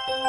Hello,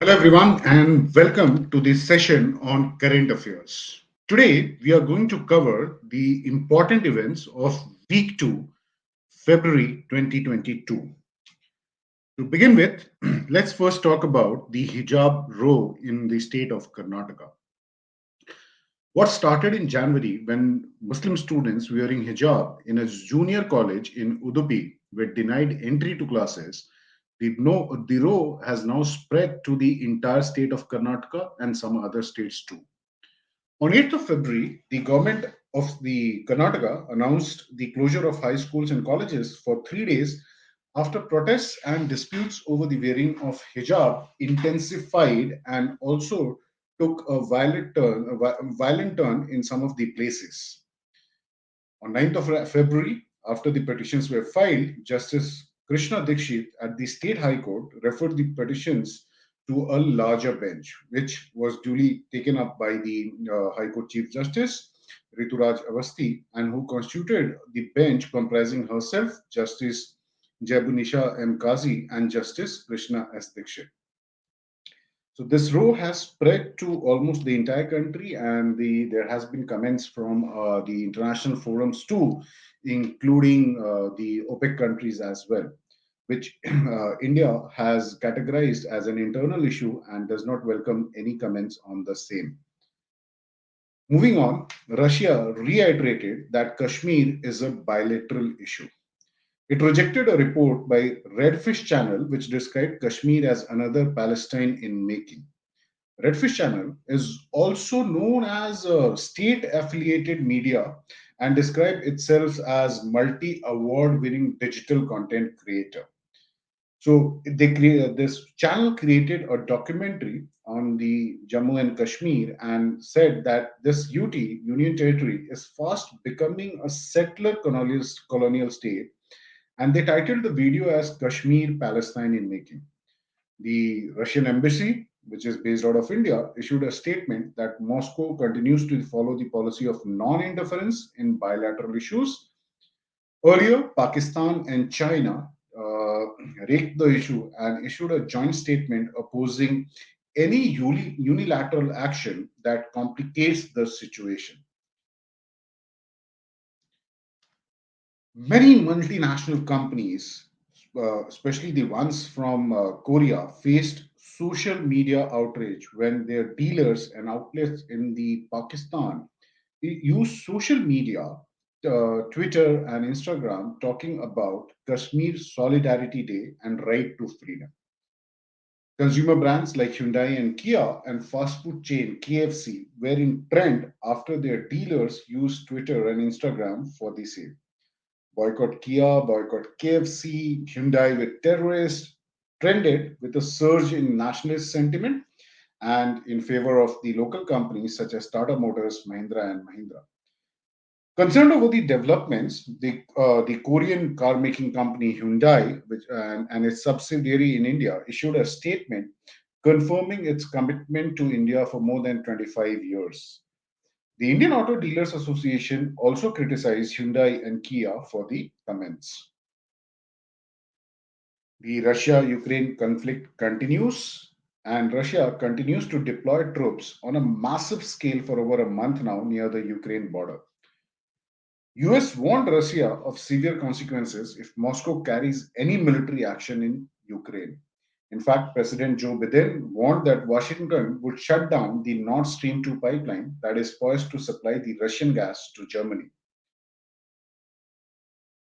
everyone, and welcome to this session on current affairs. Today, we are going to cover the important events of week 2, February 2022. To begin with, let's first talk about the Hijab Row in the state of Karnataka. What started in January when Muslim students wearing hijab in a junior college in Udupi were denied entry to classes, the row has now spread to the entire state of Karnataka and some other states too. On 8th of February, the government of the Karnataka announced the closure of high schools and colleges for 3 days after protests and disputes over the wearing of hijab intensified and also took a violent turn in some of the places. On 9th of February, after the petitions were filed, Justice Krishna Dikshit at the State High Court referred the petitions to a larger bench, which was duly taken up by the High Court Chief Justice Rituraj Avasti, and who constituted the bench comprising herself, Justice Jabunisha M. Kazi, and Justice Krishna S. Dikshit. So this row has spread to almost the entire country, and there has been comments from the international forums too, including the OPEC countries as well, which India has categorized as an internal issue and does not welcome any comments on the same. Moving on, Russia reiterated that Kashmir is a bilateral issue. It rejected a report by Redfish Channel, which described Kashmir as another Palestine in making. Redfish Channel is also known as a state affiliated media and describes itself as multi award winning digital content creator. So this channel created a documentary on the Jammu and Kashmir and said that this Union Territory is fast becoming a settler colonial state, and they titled the video as Kashmir Palestine in Making. The Russian embassy, which is based out of India, issued a statement that Moscow continues to follow the policy of non interference in bilateral issues. Earlier, Pakistan and China raked the issue and issued a joint statement opposing any unilateral action that complicates the situation. Many multinational companies, especially the ones from Korea, faced social media outrage when their dealers and outlets in the Pakistan use social media, Twitter and Instagram, talking about Kashmir Solidarity Day and right to freedom. Consumer brands like Hyundai and Kia and fast food chain KFC were in trend after their dealers used Twitter and Instagram for the same. Boycott Kia, boycott KFC, Hyundai with terrorists trended with a surge in nationalist sentiment and in favor of the local companies such as Tata Motors, Mahindra, and Mahindra. Concerned over the developments, the Korean car making company Hyundai, and its subsidiary in India, issued a statement confirming its commitment to India for more than 25 years. The Indian Auto Dealers Association also criticized Hyundai and Kia for the comments. The Russia Ukraine conflict continues, and Russia continues to deploy troops on a massive scale for over a month now near the Ukraine border. US warned Russia of severe consequences if Moscow carries any military action in Ukraine. In fact, President Joe Biden warned that Washington would shut down the Nord Stream 2 pipeline that is poised to supply the Russian gas to Germany.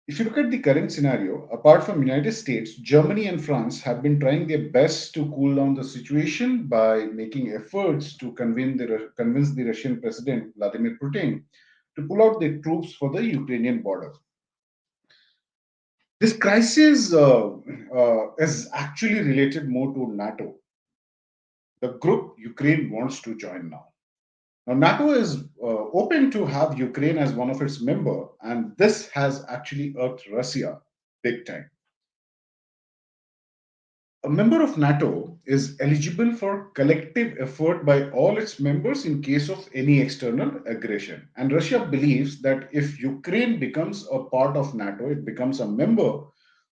If you look at the current scenario, apart from United States, Germany and France have been trying their best to cool down the situation by making efforts to convince the Russian President Vladimir Putin to pull out the troops for the Ukrainian border. This crisis is actually related more to NATO, the group Ukraine wants to join now. Now, NATO is open to have Ukraine as one of its members, and this has actually irked Russia big time. A member of NATO is eligible for collective effort by all its members in case of any external aggression. And Russia believes that if Ukraine becomes a part of NATO, it becomes a member,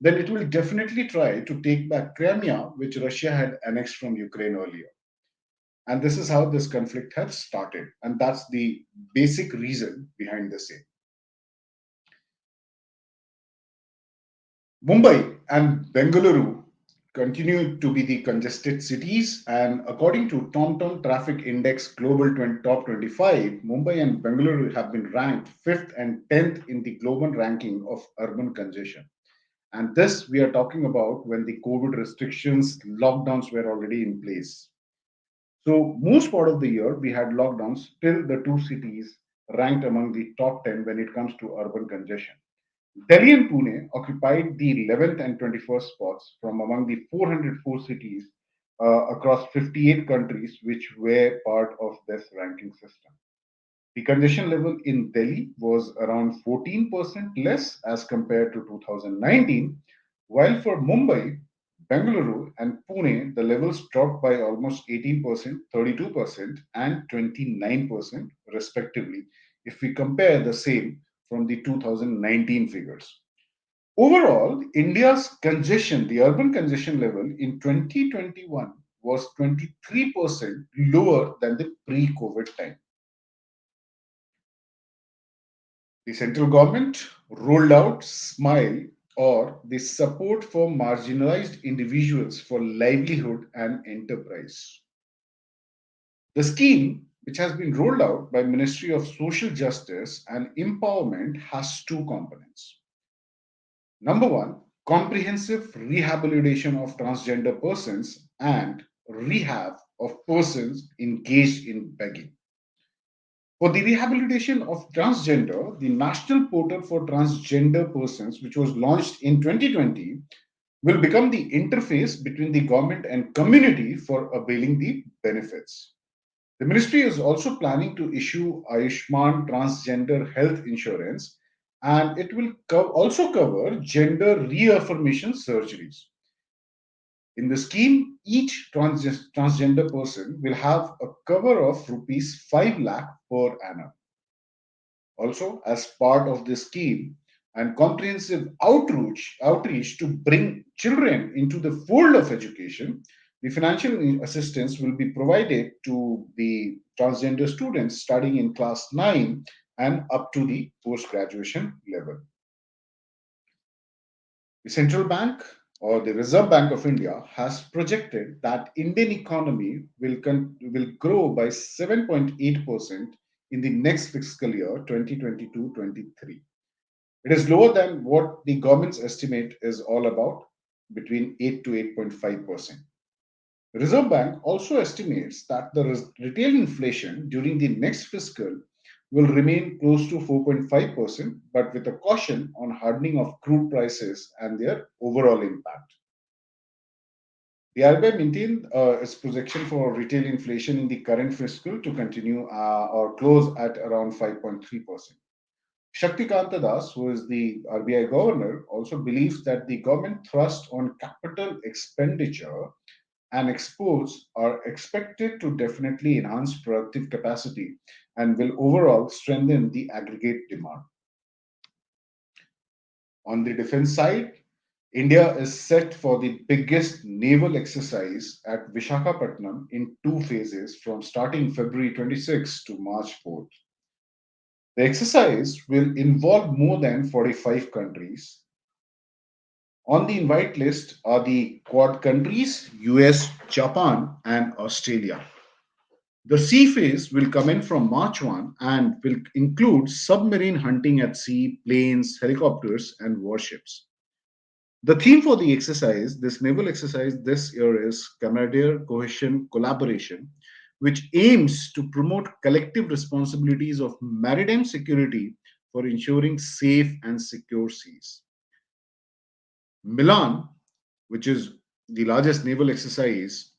then it will definitely try to take back Crimea, which Russia had annexed from Ukraine earlier. And this is how this conflict has started. And that's the basic reason behind the same. Mumbai and Bengaluru continue to be the congested cities, and according to TomTom Traffic Index Global 20, Top 25, Mumbai and Bengaluru have been ranked 5th and 10th in the global ranking of urban congestion. And this we are talking about when the COVID restrictions, lockdowns were already in place. So most part of the year we had lockdowns till the two cities ranked among the top 10 when it comes to urban congestion. Delhi and Pune occupied the 11th and 21st spots from among the 404 cities across 58 countries which were part of this ranking system. The congestion level in Delhi was around 14% less as compared to 2019, while for Mumbai, Bengaluru, and Pune, the levels dropped by almost 18%, 32%, and 29%, respectively, if we compare the same from the 2019 figures. Overall, India's congestion, the urban congestion level in 2021 was 23% lower than the pre COVID time. The central government rolled out SMILE, or the Support for Marginalized Individuals for Livelihood and Enterprise. The scheme, which has been rolled out by Ministry of Social Justice and Empowerment, has two components. Number one, comprehensive rehabilitation of transgender persons and rehab of persons engaged in begging. For the rehabilitation of transgender, the National Portal for Transgender Persons, which was launched in 2020, will become the interface between the government and community for availing the benefits. The ministry is also planning to issue Ayushman Transgender Health Insurance, and it will also cover gender reaffirmation surgeries. In the scheme, each transgender person will have a cover of rupees 5 lakh per annum. Also, as part of this scheme and comprehensive outreach to bring children into the fold of education, the financial assistance will be provided to the transgender students studying in class 9 and up to the post graduation level. The central bank or the Reserve Bank of India has projected that Indian economy will grow by 7.8% in the next fiscal year 2022-23. It is lower than what the government's estimate is all about, between 8 to 8.5%. The Reserve Bank also estimates that the retail inflation during the next fiscal will remain close to 4.5%, but with a caution on hardening of crude prices and their overall impact. The RBI maintained its projection for retail inflation in the current fiscal to continue or close at around 5.3%. Shaktikanta Das, who is the RBI governor, also believes that the government thrust on capital expenditure and exports are expected to definitely enhance productive capacity and will overall strengthen the aggregate demand. On the defense side, India is set for the biggest naval exercise at Vishakhapatnam in two phases from starting February 26 to March 4th. The exercise will involve more than 45 countries. On the invite list are the Quad countries, US, Japan, and Australia. The sea phase will come in from March 1 and will include submarine hunting at sea, planes, helicopters, and warships. The theme for the exercise, this naval exercise this year, is Camaraderie, Cohesion, Collaboration, which aims to promote collective responsibilities of maritime security for ensuring safe and secure seas. Milan, which is the largest naval exercise,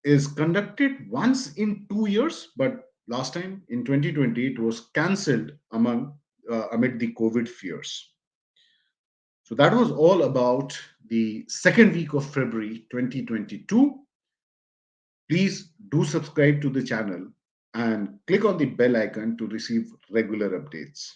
is conducted once in 2 years, but last time in 2020 it was cancelled amid the COVID fears. So that was all about the second week of February 2022. Please do subscribe to the channel and click on the bell icon to receive regular updates.